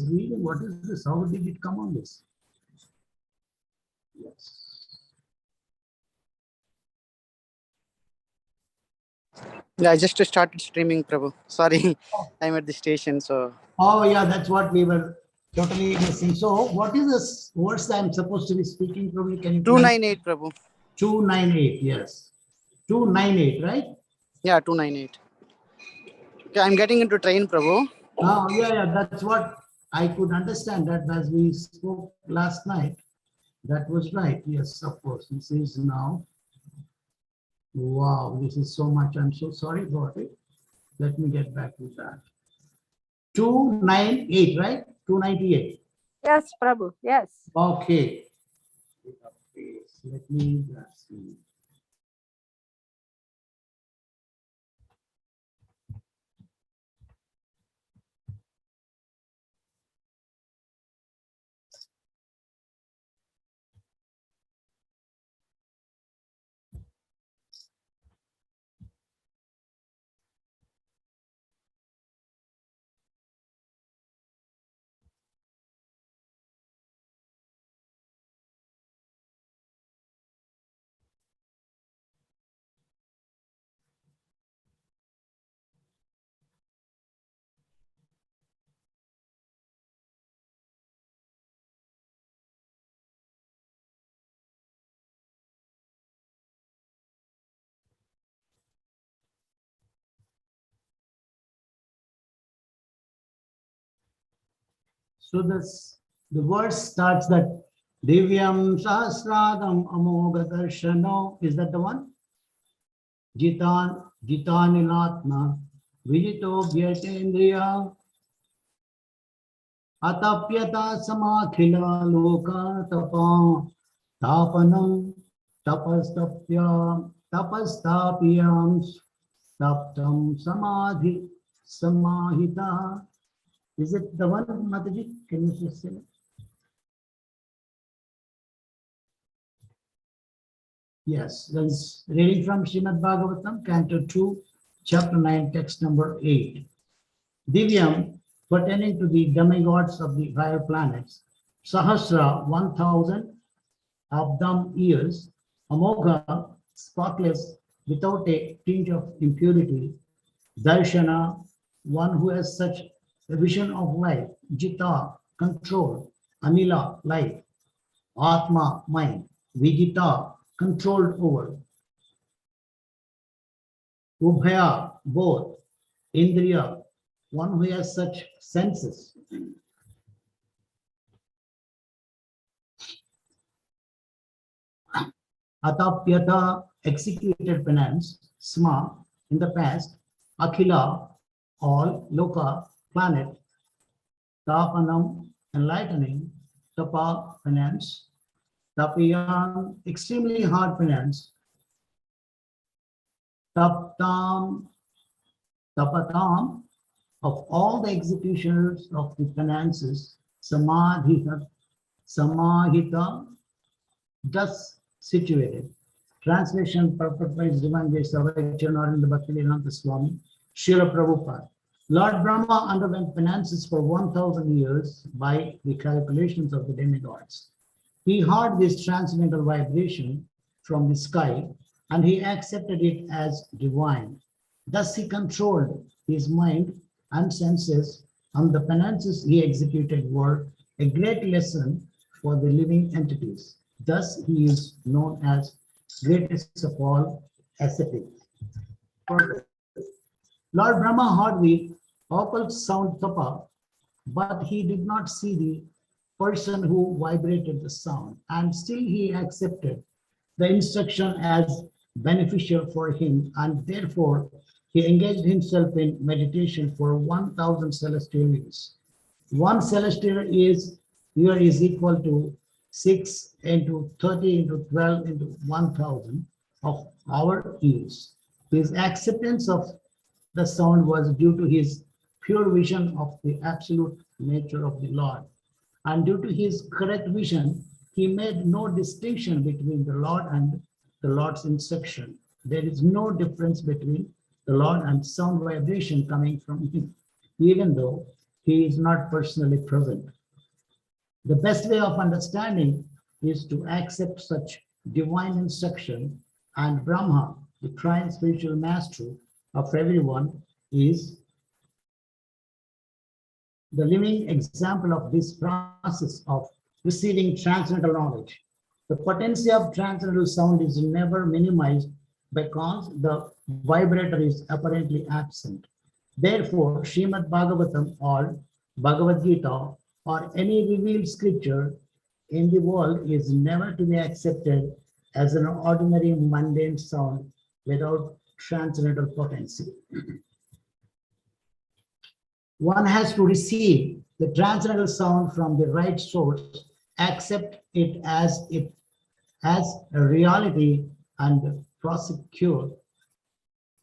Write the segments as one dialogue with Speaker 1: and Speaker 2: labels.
Speaker 1: reading. What is this? How did it come on this? Yes.
Speaker 2: Yeah, I just started streaming, Prabhu. Sorry, I'm at the station, so.
Speaker 1: Oh, yeah, that's what we were totally missing. So, what is this verse I'm supposed to be speaking from? Can you
Speaker 2: 298, Prabhu.
Speaker 1: 298, yes. 298, right?
Speaker 2: Yeah, 298. Okay, I'm getting into train, Prabhu.
Speaker 1: Oh, yeah, that's what I could understand that as we spoke last night. That was right. Yes, of course. This is now. Wow, this is so much. I'm so sorry about it. Let me get back to that. 298, right? 298.
Speaker 3: Yes, Prabhu. Yes.
Speaker 1: Okay. Let me see. So the verse starts that Divyam Sahasradam Amoga Darshano. Is that the one? Jitanilatma Vijito Vyatendriya Atapyata Samakhila Loka Tapa Tapanam Tapastapyam Taptam Samadhi Samahita. Is it the one, Mataji? Can you just say it? Yes, that's reading from Srimad Bhagavatam, Canto 2, Chapter 9, text number 8. Divyam, pertaining to the demigods of the higher planets, Sahasra, 1000 Abdam years, Amogha, spotless, without a tinge of impurity, Darshana, one who has such a vision of life, Jita, control, Anila, life, Atma, mind, Vijita, controlled over, Ubhaya, both, Indriya, one who has such senses. Atapyata, executed penance, Sma, in the past, Akhila, all, Loka, planet, Tapanam, enlightening, Tapa, penance, Tapiyan, extremely hard penance, Taptam, Tapatam, of all the executioners of the penances, Samadhita, Samahita, thus situated. Translation purport by Dhananjaya Savachana in the Bhaktivedanta Swami, Srila Prabhupada. Lord Brahma underwent penances for 1000 years by the calculations of the demigods. He heard this transcendental vibration from the sky and he accepted it as divine. Thus he controlled his mind and senses, and the penances he executed were a great lesson for the living entities. Thus he is known as greatest of all ascetics. Lord Brahma heard the occult sound tapa, but he did not see the person who vibrated the sound, and still he accepted the instruction as beneficial for him, and therefore he engaged himself in meditation for 1000 celestial years. One celestial year is equal to 6 into 30 into 12 into 1000 of our years. His acceptance of the sound was due to his pure vision of the absolute nature of the Lord. And due to his correct vision, he made no distinction between the Lord and the Lord's instruction. There is no difference between the Lord and sound vibration coming from him, even though he is not personally present. The best way of understanding is to accept such divine instruction, and Brahma, the triune spiritual master of everyone, is the living example of this process of receiving transcendental knowledge. The potency of transcendental sound is never minimized because the vibrator is apparently absent. Therefore, Srimad Bhagavatam or Bhagavad Gita or any revealed scripture in the world is never to be accepted as an ordinary mundane sound without transcendental potency. One has to receive the transcendental sound from the right source, accept it as a reality, and prosecute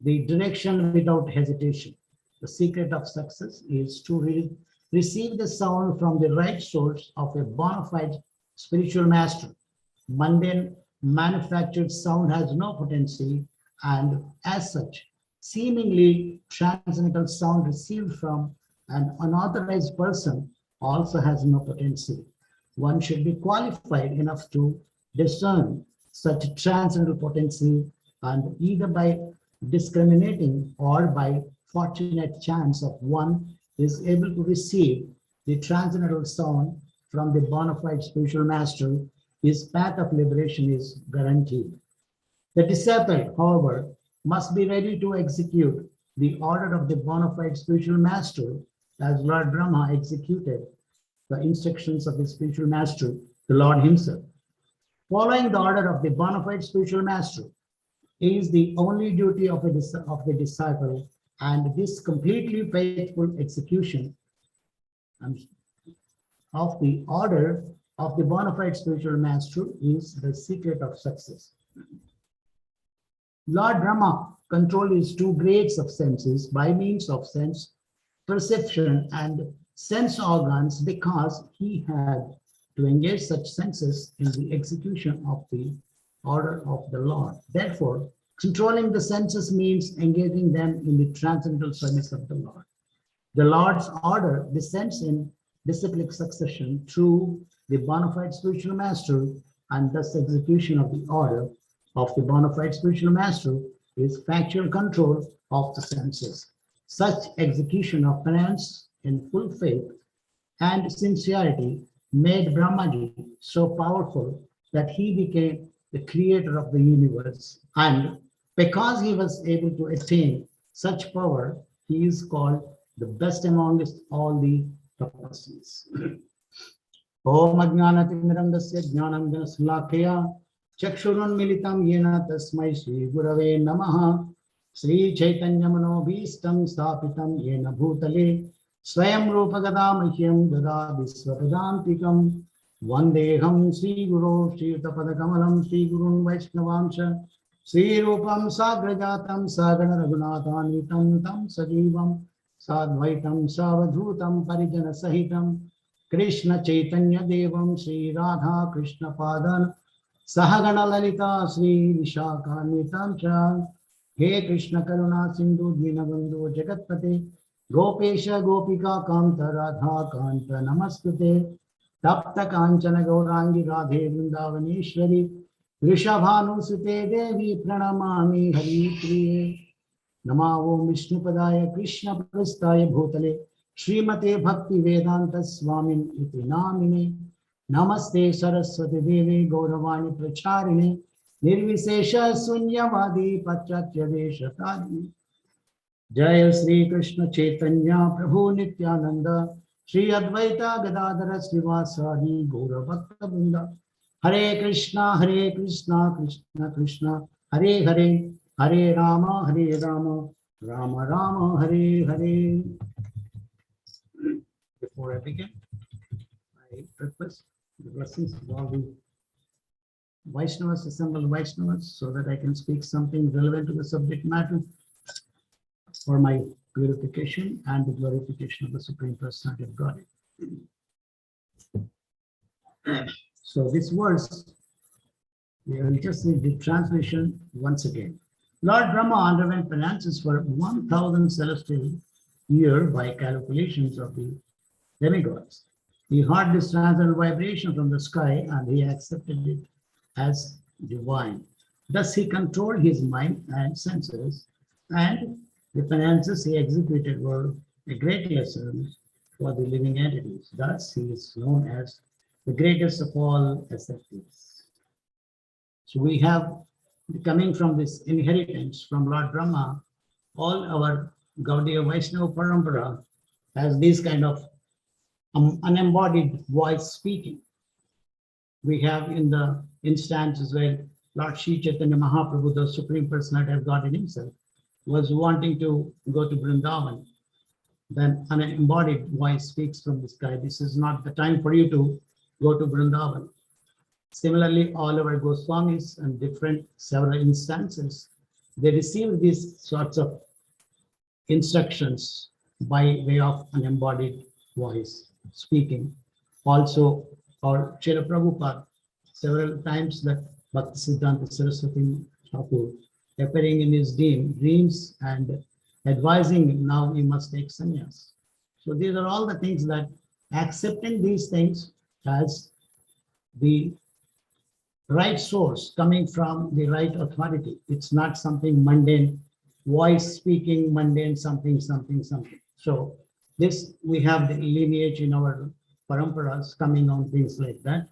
Speaker 1: the direction without hesitation. The secret of success is to receive the sound from the right source of a bona fide spiritual master. Mundane manufactured sound has no potency, and as such, seemingly transcendental sound received from an unauthorized person also has no potency. One should be qualified enough to discern such transcendental potency, and either by discriminating or by fortunate chance of one is able to receive the transcendental sound from the bona fide spiritual master, his path of liberation is guaranteed. The disciple, however, must be ready to execute the order of the bona fide spiritual master as Lord Brahma executed the instructions of the spiritual master, the Lord himself. Following the order of the bona fide spiritual master is the only duty of the disciple, and this completely faithful execution of the order of the bona fide spiritual master is the secret of success. Lord Brahma controlled his two grades of senses by means of sense perception and sense organs because he had to engage such senses in the execution of the order of the Lord. Therefore, controlling the senses means engaging them in the transcendental service of the Lord. The Lord's order descends in disciplic succession through the bona fide spiritual master, and thus execution of the order of the bona fide spiritual master is factual control of the senses. Such execution of penance in full faith and sincerity made Brahmaji so powerful that he became the creator of the universe. And because he was able to attain such power, he is called the best amongst all the tapasvis. Om Ajnanatimmirandasya Jnanam Janasalakhya Chakshurunmilitam Yena Tasmai Shri Gurave Namaha Sri Chaitanya Manobhistam Sthapitam Yena Bhutale Swayam Rupa Gadamahyam Dada Visvapadantikam Vandeham Sri Guru Sri Tapadakamalam Sri Gurun Vaishnavamsha Sri Rupam Sagrajatam Sagana Raghunatanitam Tam Sajivam Sadvaitam Savadhutam Parijana Sahitam Krishna Chaitanya Devam Sri Radha Krishna Padan Sahagana Lalita Sri Vishakanitam Cha He Krishna Karuna Sindhu Dinabandhu Jagatpate Gopesha Gopika Kanta Radha Kanta Namaskute Tapta Kanchana Gaurangi Radhe Vrindavaneshwari Vrishabhanusute Devi Pranamami Hari Priye Namo Vishnupadaya Krishna Prastaya Bhutale Srimate Bhakti Vedanta Swamin Iti Namine Namaste Saraswati Devi Gauravani Pracharine Nirvisesha Sunyavadi Pachachya Deshatadi Jaya Sri Krishna Chaitanya Prabhu Nityananda Sri Advaita Gadadhara Srivasadi Gaura Bhakta Vrinda Hare Krishna Krishna Krishna Hare Hare Hare Rama Rama Rama Hare Hare. Before I begin, I request the blessings of all the Vaishnavas, assembled Vaishnavas, so that I can speak something relevant to the subject matter for my glorification and the glorification of the Supreme Personality of Godhead. So this verse, we will just read the translation once again. Lord Brahma underwent penances for 1,000 celestial years by calculations of the demigods. He heard this transcendental vibration from the sky and he accepted it as divine. Thus he controlled his mind and senses, and the finances he executed were a great lesson for the living entities. Thus he is known as the greatest of all ascetics. So we have, coming from this inheritance from Lord Brahma, all our Gaudiya Vaishnava Parampara has this kind of unembodied voice speaking. We have in the instances where Lord Sri Chaitanya Mahaprabhu, the Supreme Personality of God in himself, was wanting to go to Vrindavan. Then an embodied voice speaks from the sky. This is not the time for you to go to Vrindavan. Similarly, all our Goswamis and different several instances, they receive these sorts of instructions by way of an embodied voice speaking. Also, our Srila Prabhupada, several times that Bhaktisiddhanta Saraswati Thakur, appearing in his dreams and advising him, now he must take sannyas. So these are all the things that accepting these things as the right source coming from the right authority. It's not something mundane, voice speaking, mundane, something. So this, we have the lineage in our paramparas coming on things like that.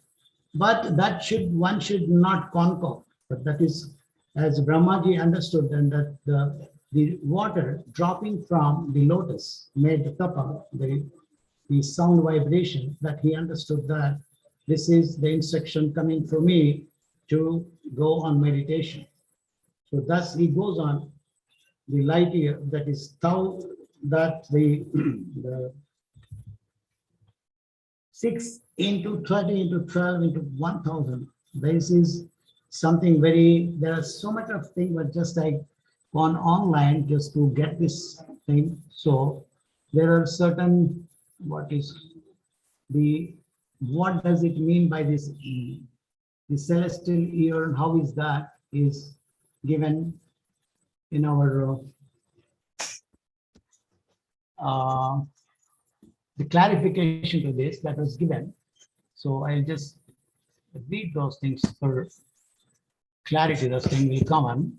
Speaker 1: But that one should not conquer. But that is, as Brahmaji understood, and that the water dropping from the lotus made the tapa, the sound vibration, that he understood that this is the instruction coming from me to go on meditation. So thus he goes on the light year, that is tau, that the 6 into 30 into 12 into 1000. This is something very, there are so much of things, but just like gone online just to get this thing. So there are certain, what does it mean by this, the celestial year, and how is that is given in our the clarification to this that was given. So I'll just read those things for clarity. Those things will come on.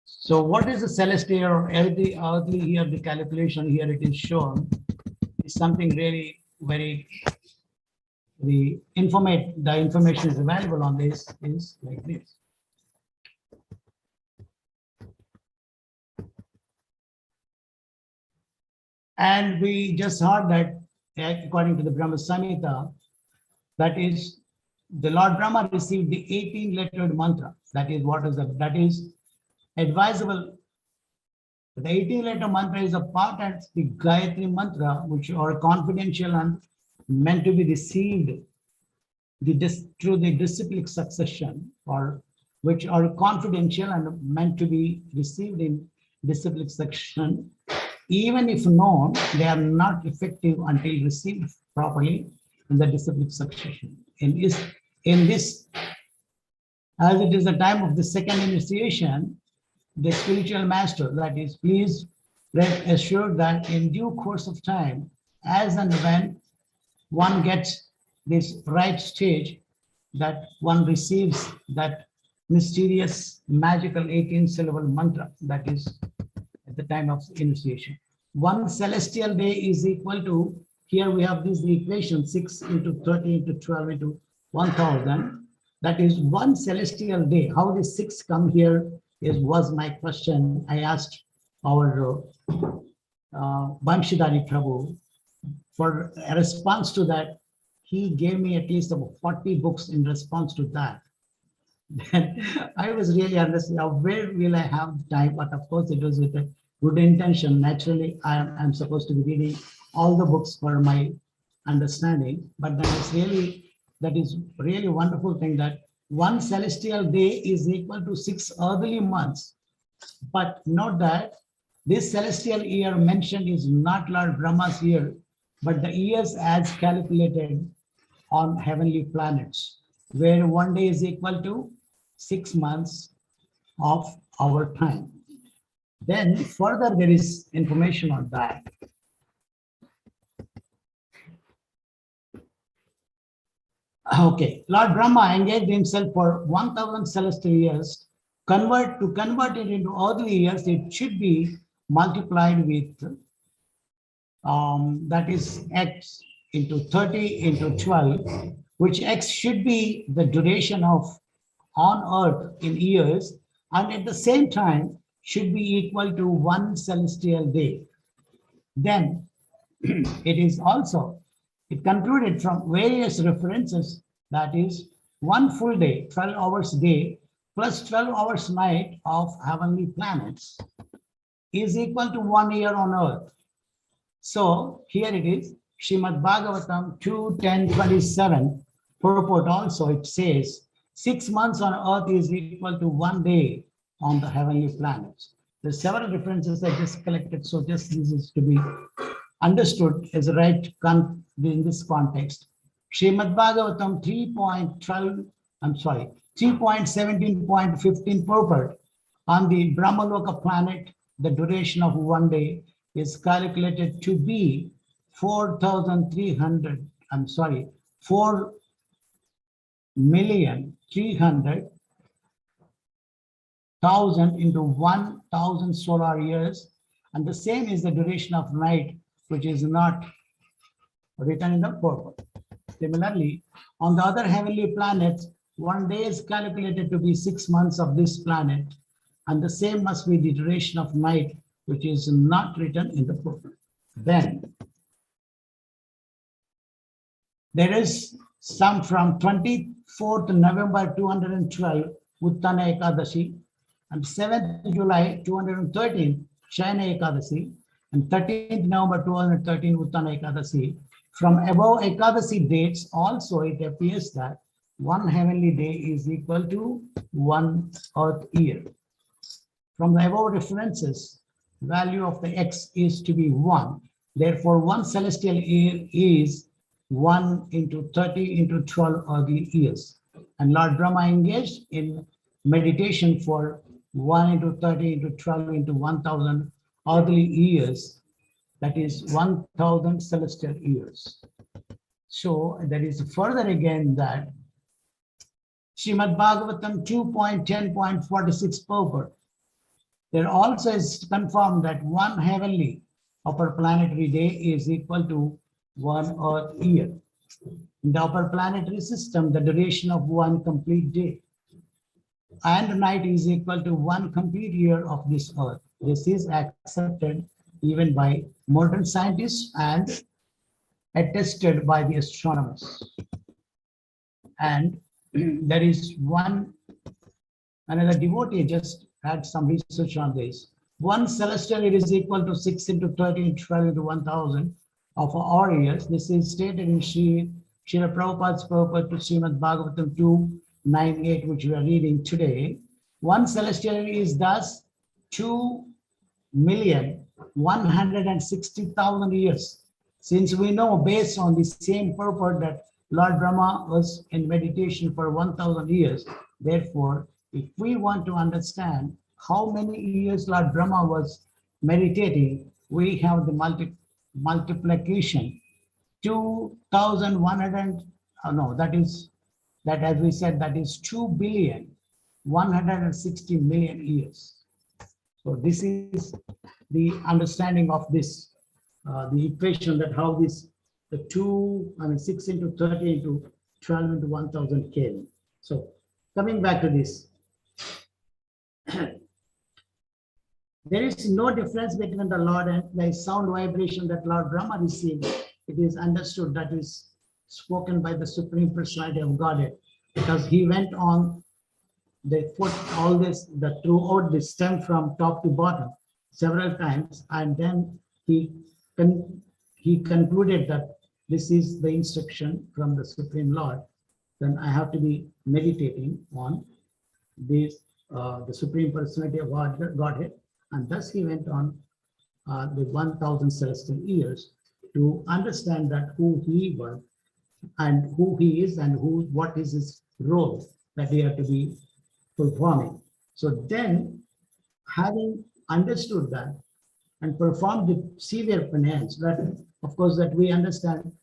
Speaker 1: So what is the celestial or earthly here? The calculation here it is shown is something really very, the information is available on this is like this. And we just heard that according to the Brahma Samhita, that is, the Lord Brahma received the 18-lettered mantra. That is what is that is advisable. The 18-letter mantra is a part of the Gayatri mantra, which are confidential and meant to be received through the disciplic succession, or which are confidential and meant to be received in disciplic succession. Even if known, they are not effective until received properly in the disciplic succession. In this, as it is the time of the second initiation, the spiritual master, that is, please rest assured that in due course of time, as and when one gets this right stage, that one receives that mysterious, magical 18-syllable mantra, that is at the time of initiation. One celestial day is equal to, here we have this equation, 6 into 30 into 12 into 1000. That is one celestial day. How the 6 come here was my question. I asked our Bamshidari Prabhu for a response to that. He gave me at least about 40 books in response to that. Then I was really understanding where will I have time, but of course it was with a good intention. Naturally, I'm supposed to be reading all the books for my understanding, but that is really wonderful thing that one celestial day is equal to 6 earthly months. But note that this celestial year mentioned is not Lord Brahma's year, but the years as calculated on heavenly planets, where one day is equal to 6 months of our time. Then further there is information on that. Okay, Lord Brahma engaged himself for 1000 celestial years. To convert it into earthly years, it should be multiplied with that is x into 30 into 12, which x should be the duration of on earth in years, and at the same time should be equal to one celestial day. Then it is also, it concluded from various references, that is one full day, 12 hours day, plus 12 hours night of heavenly planets is equal to 1 year on earth. So here it is, Srimad Bhagavatam 2:10:27 purport also, it says 6 months on earth is equal to 1 day on the heavenly planets. There's several references I just collected, so just this is to be understood as right in this context. Srimad Bhagavatam 3.12, I'm sorry, 3.17.15 purport on the Brahmaloka planet, the duration of 1 day is calculated to be 4,300, I'm sorry, 4,300,000 into 1,000 solar years, and the same is the duration of night, which is not written in the purport. Similarly, on the other heavenly planets, 1 day is calculated to be 6 months of this planet, and the same must be the duration of night, which is not written in the purport. Then there is some from 24th November 212, Uttana Ekadashi, and 7th July 213, Shayana Ekadashi, and 13th November 2013, Uttana Ekadashi. From above Ekadashi dates, also it appears that one heavenly day is equal to one earth year. From the above references, value of the x is to be 1. Therefore, one celestial year is 1 into 30 into 12 earthly years. And Lord Brahma engaged in meditation for 1 into 30 into 12 into 1,000 earthly years, that is 1,000 celestial years. So there is further again that Srimad Bhagavatam 2.10.46 purport. There also is confirmed that one heavenly upper planetary day is equal to one earth year. In the upper planetary system, the duration of one complete day and night is equal to one complete year of this earth. This is accepted even by modern scientists and attested by the astronomers. And there is another devotee just had some research on this. One celestial year is equal to 6 into 30 into 12 into 1,000 of our years. This is stated in Srila Prabhupada's purport to Srimad Bhagavatam 2:9-8, which we are reading today. One celestial year is thus 2,160,000 years. Since we know based on the same purport that Lord Brahma was in meditation for 1,000 years, therefore, if we want to understand how many years Lord Brahma was meditating, we have the multiplication 2,100, that as we said, that is 2,160,000,000 years. So this is the understanding of this, the equation that how this, the 6 into 30 into 12 into 1,000 Kelvin. So coming back to this, there is no difference between the Lord and the sound vibration that Lord Brahma received. It is understood that is spoken by the Supreme Personality of Godhead, because he went on the foot all this, throughout the stem from top to bottom several times, and then he concluded that this is the instruction from the Supreme Lord. Then I have to be meditating on this, the Supreme Personality of Godhead. And thus he went on the 1,000 celestial years to understand that who he was and who he is and what is his role that he had to be performing. So then, having understood that and performed the severe penance, that of course that we understand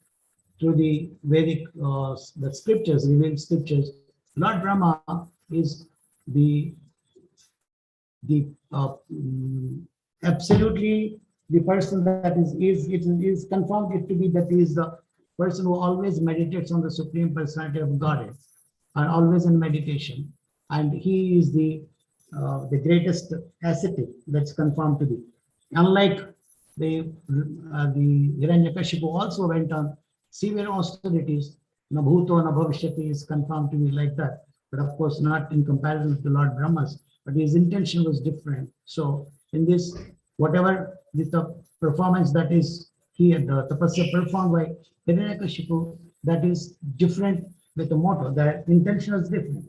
Speaker 1: through the Vedic, the scriptures, revealed scriptures, Lord Brahma is the the absolutely the person that is confirmed it to be that he is the person who always meditates on the Supreme Personality of Godhead, and always in meditation, and he is the greatest ascetic that's confirmed to be. Unlike the Hiranyakashipu also went on severe austerities. Na bhuto na bhavishyati is confirmed to be like that, but of course not in comparison to Lord Brahma's. But his intention was different. So in this, whatever the performance that is here, the tapasya performed by Hiranyakashipu, that is different with the motto. The intention is different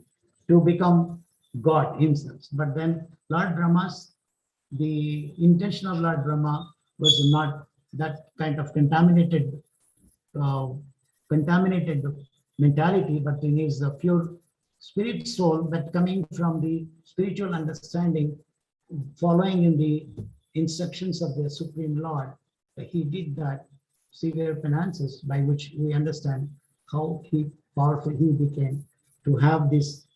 Speaker 1: to become God himself. But then Lord Brahma's, the intention of Lord Brahma was not that kind of uh, contaminated mentality, but in his pure spirit soul that coming from the spiritual understanding, following in the instructions of the Supreme Lord, he did that severe penances by which we understand how he powerful he became to have this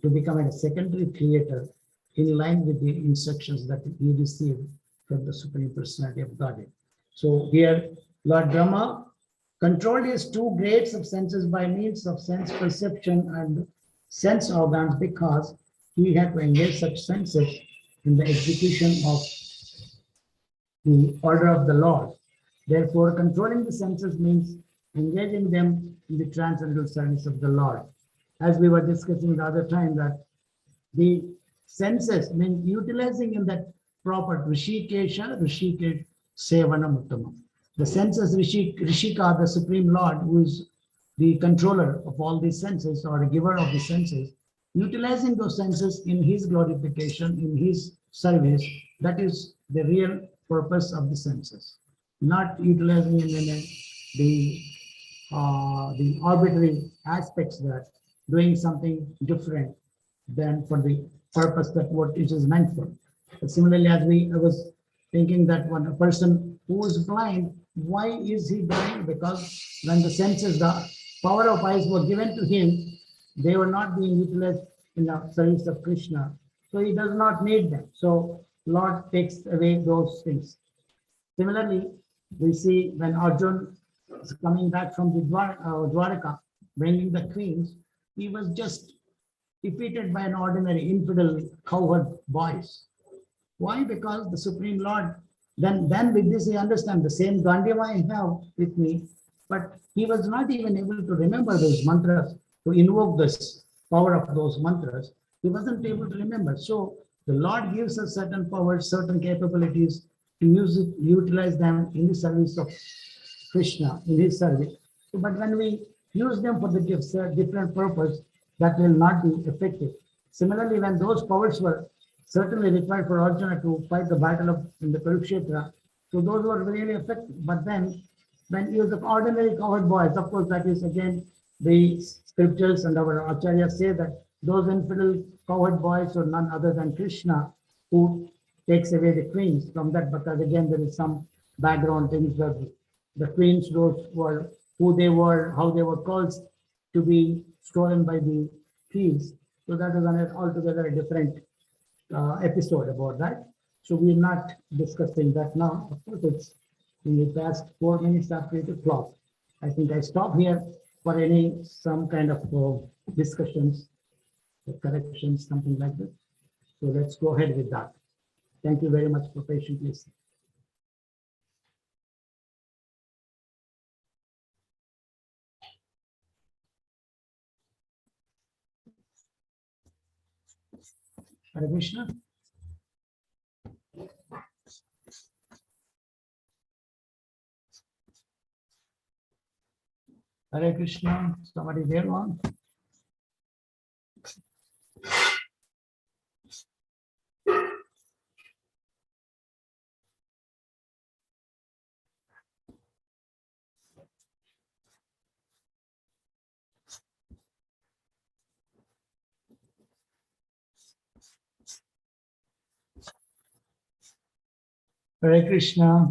Speaker 1: to become a secondary creator in line with the instructions that he received from the Supreme Personality of Godhead. So here, Lord Brahma controlled his two grades of senses by means of sense perception and sense organs because he had to engage such senses in the execution of the order of the Lord. Therefore, controlling the senses means engaging them in the transcendental service of the Lord. As we were discussing the other time, that the senses mean utilizing in that proper Rishikesh Sevana Muttama. The senses, Rishika, the Supreme Lord, who is the controller of all these senses or the giver of the senses, utilizing those senses in his glorification, in his service, that is the real purpose of the senses. Not utilizing in the arbitrary aspects that doing something different than for the purpose that what it is meant for. But similarly, as I was thinking that when a person who is blind, why is he blind? Because when the senses, the power of eyes were given to him, they were not being utilized in the service of Krishna. So he does not need them. So Lord takes away those things. Similarly, we see when Arjun is coming back from the Dwaraka, bringing the queens, he was just defeated by an ordinary infidel cowherd boys. Why? Because the Supreme Lord, then with this, I understand the same Gandiva I have with me, but he was not even able to remember those mantras, to invoke this power of those mantras. He wasn't able to remember. So the Lord gives us certain powers, certain capabilities to use it, utilize them in the service of Krishna, in his service. So, but when we use them for the different purpose, that will not be effective. Similarly, when those powers were certainly required for Arjuna to fight the battle of in the Kurukshetra, so those were really effective. But then, when he was an ordinary cowherd boys, of course, that is again the scriptures and our acharyas say that those infidel cowherd boys are none other than Krishna, who takes away the queens from that. Because again, there is some background things that the queens, those were who they were, how they were caused to be stolen by the thieves. So that is altogether a different episode about that. So we're not discussing that now. Of course, it's in the past 4 minutes after 8 o'clock. I think I stop here for some kind of discussions, corrections, something like that. So let's go ahead with that. Thank you very much for patiently listening. Hare Krishna. Hare Krishna. Somebody there on? Hare Krishna.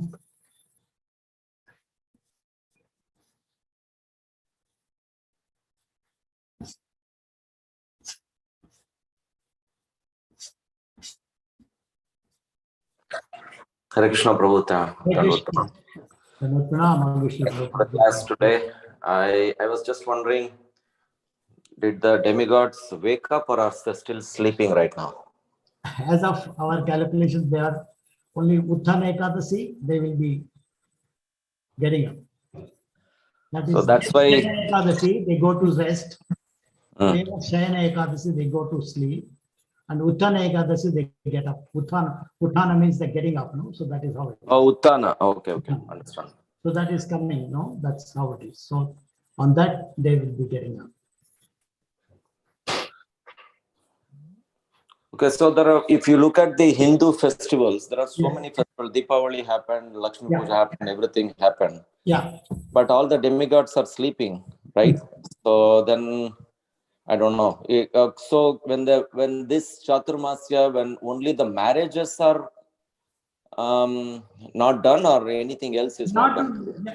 Speaker 3: Hare Krishna Prabhu.
Speaker 1: Hare Krishna. Pranam, Vishnu
Speaker 3: Thank you for the
Speaker 1: Prabhu.
Speaker 3: class today. I was just wondering, did the demigods wake up or are they still sleeping right now?
Speaker 1: As of our calculations, they are only Utthana Ekadasi, they will be getting up. That
Speaker 3: So
Speaker 1: is,
Speaker 3: that's why.
Speaker 1: Shayana Ekadasi, they go to rest.
Speaker 3: Hmm.
Speaker 1: Shayana Ekadasi, they go to sleep. And Utthana Ekadasi, they get up. Utthana means they're getting up, no? So that is how it is.
Speaker 3: Oh, Uttana. Okay, understand.
Speaker 1: So that is coming, no? That's how it is. So on that, they will be getting up.
Speaker 3: Okay, so there are, if you look at the Hindu festivals, there are so
Speaker 1: Yeah.
Speaker 3: many festivals. Deepavali happened, Lakshmi
Speaker 1: Yeah.
Speaker 3: Puja happened, everything happened.
Speaker 1: Yeah.
Speaker 3: But all the demigods are sleeping, right? So then, I don't know. So when this Chaturmasya, when only the marriages are not done, or anything else is not done?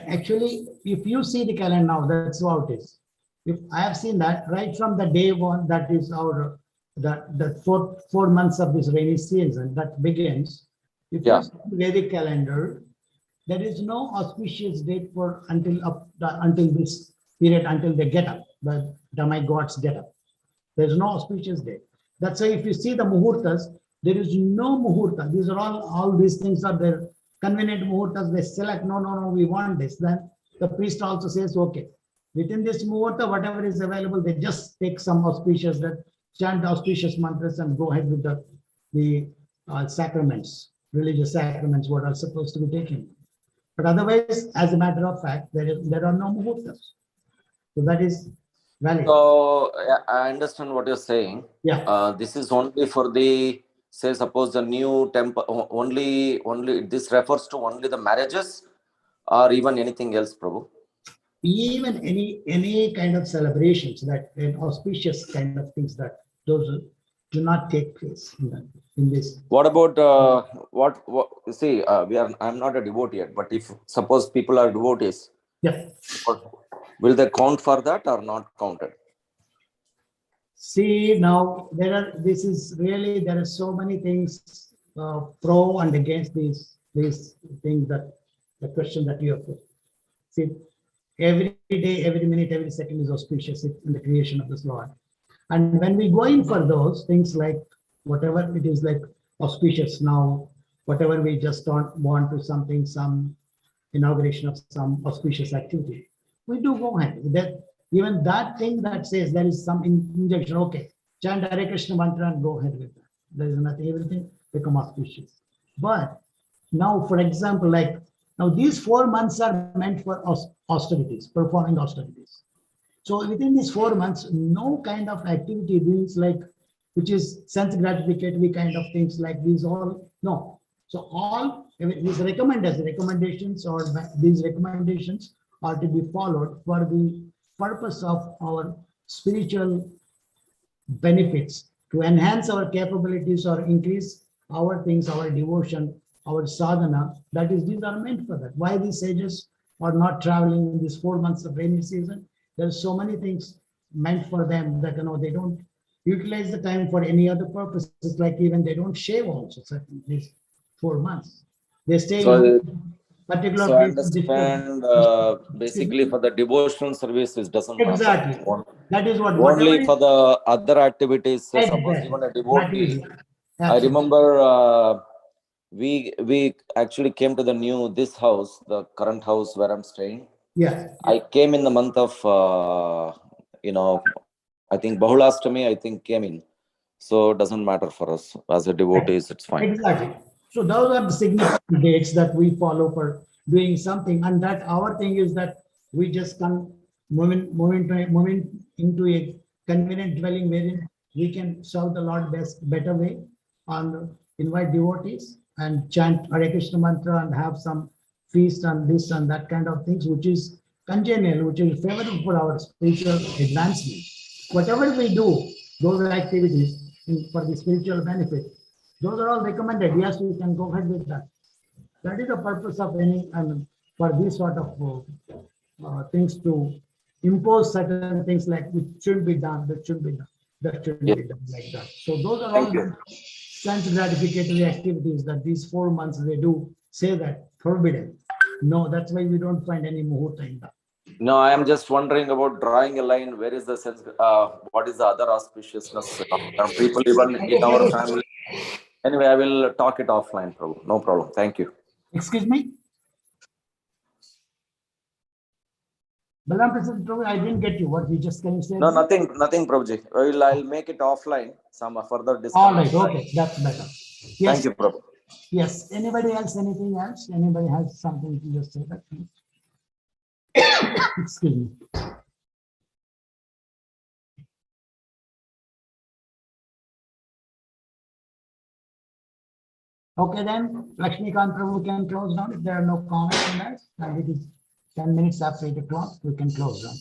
Speaker 1: Actually, if you see the calendar now, that's how it is. If I have seen that right from the day one, that is our the 4 months of this rainy season that begins. If you see the Vedic calendar, there is no auspicious date for until this period, until they get up, the demigods get up. There's no auspicious date. That's why if you see the muhurtas, there is no muhurta. These are all these things are there. Convenient muhurtas, they select, no, we want this. Then the priest also says, okay, within this muhurta, whatever is available, they just take some auspicious, that chant auspicious mantras and go ahead with the sacraments, religious sacraments, what are supposed to be taken. But otherwise, as a matter of fact, there are no muhurtas. So that is valid.
Speaker 3: So I understand what you're saying.
Speaker 1: Yeah.
Speaker 3: This is only for the, say, suppose the new temple, only this refers to only the marriages, or even anything else, Prabhu?
Speaker 1: Even any kind of celebrations, that auspicious kind of things, that those do not take place in this.
Speaker 3: What about what you see? I'm not a devotee yet, but if suppose people are devotees,
Speaker 1: Yeah.
Speaker 3: will they count for that or not counted?
Speaker 1: See, now this is really, there are so many things pro and against these things, that the question that you have put. See, every day, every minute, every second is auspicious in the creation of this Lord. And when we go in for those things, like whatever it is, like auspicious now, whatever we just don't want to something, some inauguration of some auspicious activity, we do go ahead. That even that thing that says there is some injection, okay, chant Hare Krishna mantra and go ahead with that. There is nothing, everything become auspicious. But now, for example, like now these 4 months are meant for austerities, performing austerities. So within these 4 months, no kind of activity means like, which is sense gratificatory kind of things like these all, no. So all these recommendations or these recommendations are to be followed for the purpose of our spiritual benefits, to enhance our capabilities or increase our things, our devotion, our sadhana. That is, these are meant for that. Why these sages are not traveling in these 4 months of rainy season? There's so many things meant for them that they don't utilize the time for any other purposes. Like even they don't shave also these 4 months. They stay
Speaker 3: So,
Speaker 1: in particular
Speaker 3: so I
Speaker 1: place.
Speaker 3: understand. Basically, for the devotional service, it doesn't matter.
Speaker 1: Exactly. That is what.
Speaker 3: Only for the other activities. Say, suppose
Speaker 1: Exactly.
Speaker 3: even a
Speaker 1: That is
Speaker 3: devotee.
Speaker 1: it.
Speaker 3: I
Speaker 1: Absolutely.
Speaker 3: remember we actually came to this house, the current house where I'm staying.
Speaker 1: Yeah.
Speaker 3: I came in the month of I think Bahulastami, I think came in. So it doesn't matter for us as a devotees, it's fine.
Speaker 1: Exactly. So those are the significant dates that we follow for doing something, and that our thing is that we just come moving into a convenient dwelling wherein we can serve the Lord better way, and invite devotees and chant Hare Krishna mantra and have some feast and this and that kind of things, which is congenial, which is favorable for our spiritual advancement. Whatever we do, those activities for the spiritual benefit, those are all recommended. Yes, we can go ahead with that. That is the purpose of any, for these sort of things, to impose certain things like which should be done, that should be done, that shouldn't be done, like that. So those are all
Speaker 3: Thank you.
Speaker 1: sense gratificatory activities that these 4 months they do say that forbidden. No, that's why we don't find any muhurta in that.
Speaker 3: No, I am just wondering about drawing a line. Where is the sense? What is the other auspiciousness? People even in our family. Anyway, I will talk it offline, Prabhu. No problem. Thank you.
Speaker 1: Excuse me? Balam Prasad Prabhu, I didn't get you. What you just can say?
Speaker 3: No, nothing, Prabhuji. I'll make it offline. Some further discussion.
Speaker 1: All right, okay, that's better. Yes.
Speaker 3: Thank you, Prabhu.
Speaker 1: Yes. Anybody else? Anything else? Anybody has something to just say that, please? Excuse me. Okay, then Lakshmikant Prabhu can close down if there are no comments on that. And it is 10 minutes after 8 o'clock. We can close down.